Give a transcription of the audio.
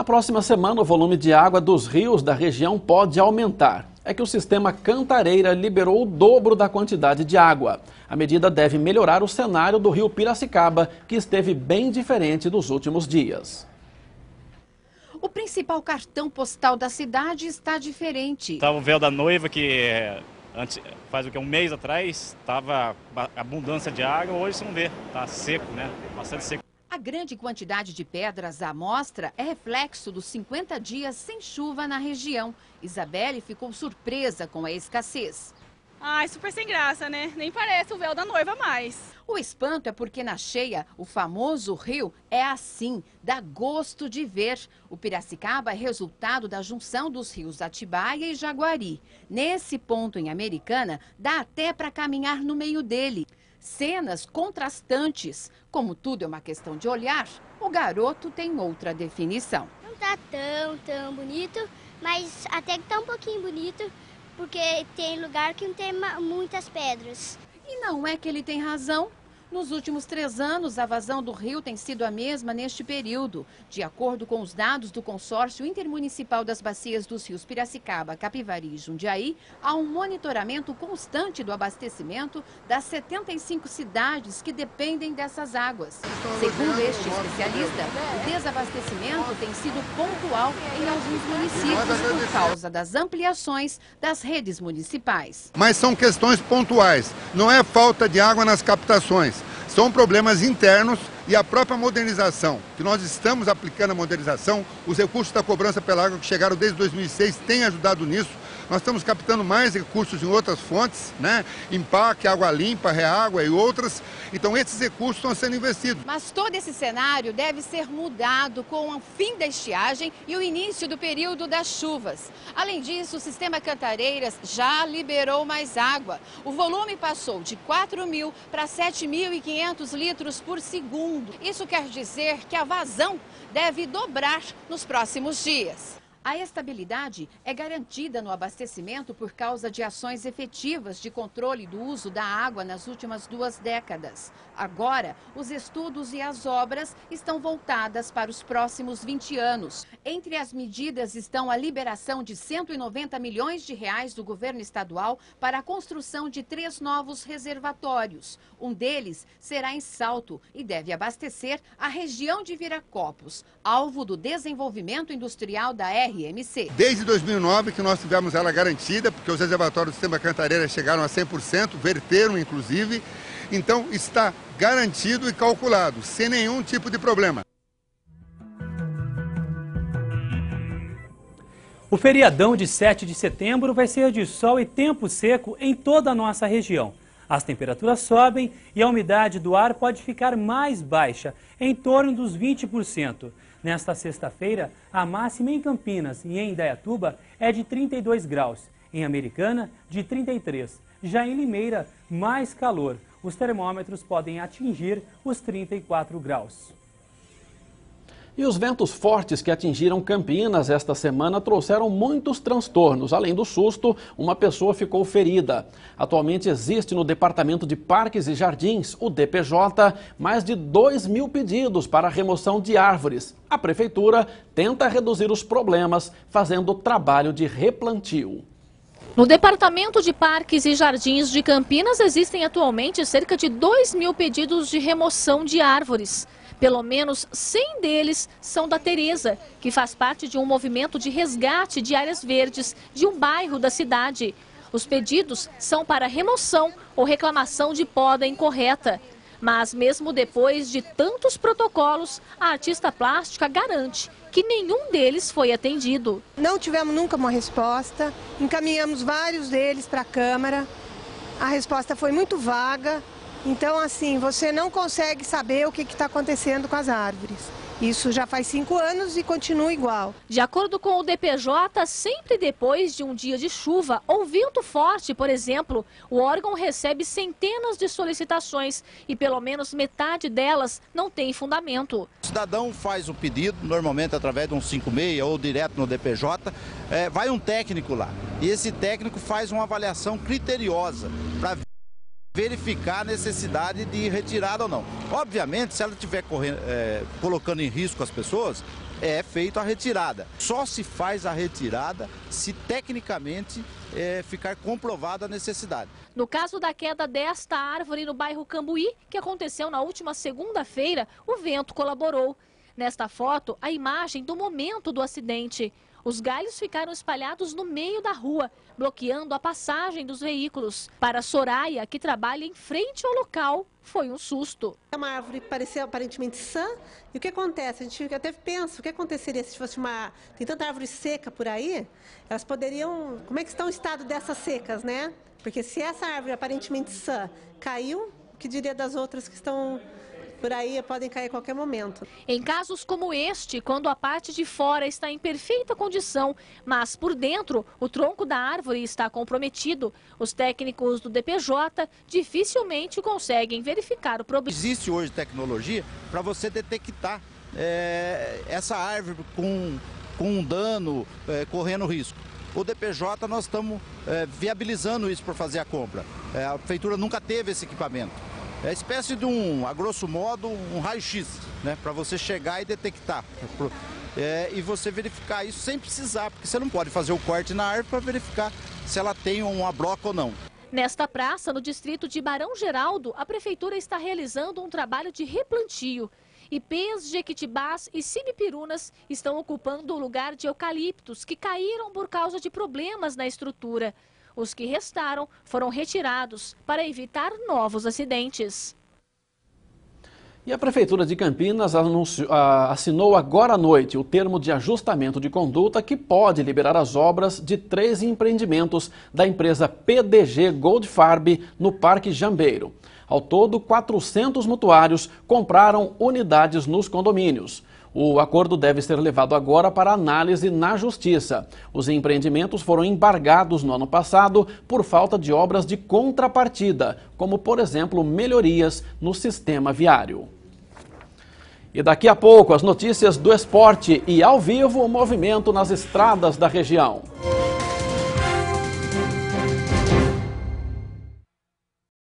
Na próxima semana, o volume de água dos rios da região pode aumentar. É que o sistema Cantareira liberou o dobro da quantidade de água. A medida deve melhorar o cenário do rio Piracicaba, que esteve bem diferente dos últimos dias. O principal cartão postal da cidade está diferente. Estava o véu da noiva, que antes, faz um mês atrás, estava abundância de água, hoje você não vê, está seco, né? Bastante seco. A grande quantidade de pedras à amostra é reflexo dos 50 dias sem chuva na região. Isabelle ficou surpresa com a escassez. Ai, super sem graça, né? Nem parece o véu da noiva mais. O espanto é porque na cheia, o famoso rio é assim, dá gosto de ver. O Piracicaba é resultado da junção dos rios Atibaia e Jaguari. Nesse ponto em Americana, dá até para caminhar no meio dele. Cenas contrastantes. Como tudo é uma questão de olhar, o garoto tem outra definição. Não tá tão bonito, mas até que tá um pouquinho bonito, porque tem lugar que não tem muitas pedras. E não é que ele tem razão. Nos últimos 3 anos, a vazão do rio tem sido a mesma neste período. De acordo com os dados do Consórcio Intermunicipal das Bacias dos Rios Piracicaba, Capivari e Jundiaí, há um monitoramento constante do abastecimento das 75 cidades que dependem dessas águas. Segundo este especialista, o desabastecimento tem sido pontual em alguns municípios por causa das ampliações das redes municipais. Mas são questões pontuais, não é falta de água nas captações. São problemas internos e a própria modernização, que nós estamos aplicando a modernização, os recursos da cobrança pela água que chegaram desde 2006 têm ajudado nisso. Nós estamos captando mais recursos em outras fontes, né? Empaque, água limpa, reágua e outras. Então esses recursos estão sendo investidos. Mas todo esse cenário deve ser mudado com o fim da estiagem e o início do período das chuvas. Além disso, o sistema Cantareiras já liberou mais água. O volume passou de 4.000 para 7.500 litros por segundo. Isso quer dizer que a vazão deve dobrar nos próximos dias. A estabilidade é garantida no abastecimento por causa de ações efetivas de controle do uso da água nas últimas 2 décadas. Agora, os estudos e as obras estão voltadas para os próximos 20 anos. Entre as medidas estão a liberação de R$190 milhões do governo estadual para a construção de 3 novos reservatórios. Um deles será em Salto e deve abastecer a região de Viracopos, alvo do desenvolvimento industrial da RMC. Desde 2009 que nós tivemos ela garantida, porque os reservatórios do sistema Cantareira chegaram a 100%, verteram inclusive, então está garantido e calculado, sem nenhum tipo de problema. O feriadão de 7 de setembro vai ser de sol e tempo seco em toda a nossa região. As temperaturas sobem e a umidade do ar pode ficar mais baixa, em torno dos 20%. Nesta sexta-feira, a máxima em Campinas e em Indaiatuba é de 32 graus, em Americana, de 33. Já em Limeira, mais calor. Os termômetros podem atingir os 34 graus. E os ventos fortes que atingiram Campinas esta semana trouxeram muitos transtornos. Além do susto, uma pessoa ficou ferida. Atualmente existe no Departamento de Parques e Jardins, o DPJ, mais de 2.000 pedidos para a remoção de árvores. A Prefeitura tenta reduzir os problemas, fazendo trabalho de replantio. No Departamento de Parques e Jardins de Campinas existem atualmente cerca de 2.000 pedidos de remoção de árvores. Pelo menos 100 deles são da Tereza, que faz parte de um movimento de resgate de áreas verdes de um bairro da cidade. Os pedidos são para remoção ou reclamação de poda incorreta. Mas mesmo depois de tantos protocolos, a artista plástica garante que nenhum deles foi atendido. Não tivemos nunca uma resposta, encaminhamos vários deles para a Câmara, a resposta foi muito vaga. Então, assim, você não consegue saber o que está acontecendo com as árvores. Isso já faz 5 anos e continua igual. De acordo com o DPJ, sempre depois de um dia de chuva ou vento forte, por exemplo, o órgão recebe centenas de solicitações e pelo menos metade delas não tem fundamento. O cidadão faz o pedido, normalmente através de um 56 ou direto no DPJ, vai um técnico lá. E esse técnico faz uma avaliação criteriosa para verificar a necessidade de retirada ou não. Obviamente, se ela estiver colocando em risco as pessoas, é feita a retirada. Só se faz a retirada se tecnicamente ficar comprovada a necessidade. No caso da queda desta árvore no bairro Cambuí, que aconteceu na última segunda-feira, o vento colaborou. Nesta foto, a imagem do momento do acidente. Os galhos ficaram espalhados no meio da rua, bloqueando a passagem dos veículos. Para Soraya, que trabalha em frente ao local, foi um susto. É uma árvore que parecia aparentemente sã. E o que acontece? A gente até pensa, o que aconteceria se fosse uma... Tem tanta árvore seca por aí, elas poderiam... Como é que está o estado dessas secas, né? Porque se essa árvore aparentemente sã caiu, o que diria das outras que estão... por aí podem cair a qualquer momento. Em casos como este, quando a parte de fora está em perfeita condição, mas por dentro o tronco da árvore está comprometido, os técnicos do DPJ dificilmente conseguem verificar o problema. Existe hoje tecnologia para você detectar essa árvore com um dano, correndo risco. O DPJ, nós estamos viabilizando isso para fazer a compra. A prefeitura nunca teve esse equipamento. É espécie de a grosso modo, um raio-x, né, para você chegar e detectar. E você verificar isso sem precisar, porque você não pode fazer o corte na árvore para verificar se ela tem uma broca ou não. Nesta praça, no distrito de Barão Geraldo, a prefeitura está realizando um trabalho de replantio. Ipês, jequitibás e simipirunas estão ocupando o lugar de eucaliptos que caíram por causa de problemas na estrutura. Os que restaram foram retirados para evitar novos acidentes. E a Prefeitura de Campinas assinou agora à noite o termo de ajustamento de conduta que pode liberar as obras de 3 empreendimentos da empresa PDG Goldfarb no Parque Jambeiro. Ao todo, 400 mutuários compraram unidades nos condomínios. O acordo deve ser levado agora para análise na Justiça. Os empreendimentos foram embargados no ano passado por falta de obras de contrapartida, como, por exemplo, melhorias no sistema viário. E daqui a pouco, as notícias do esporte e, ao vivo, o movimento nas estradas da região.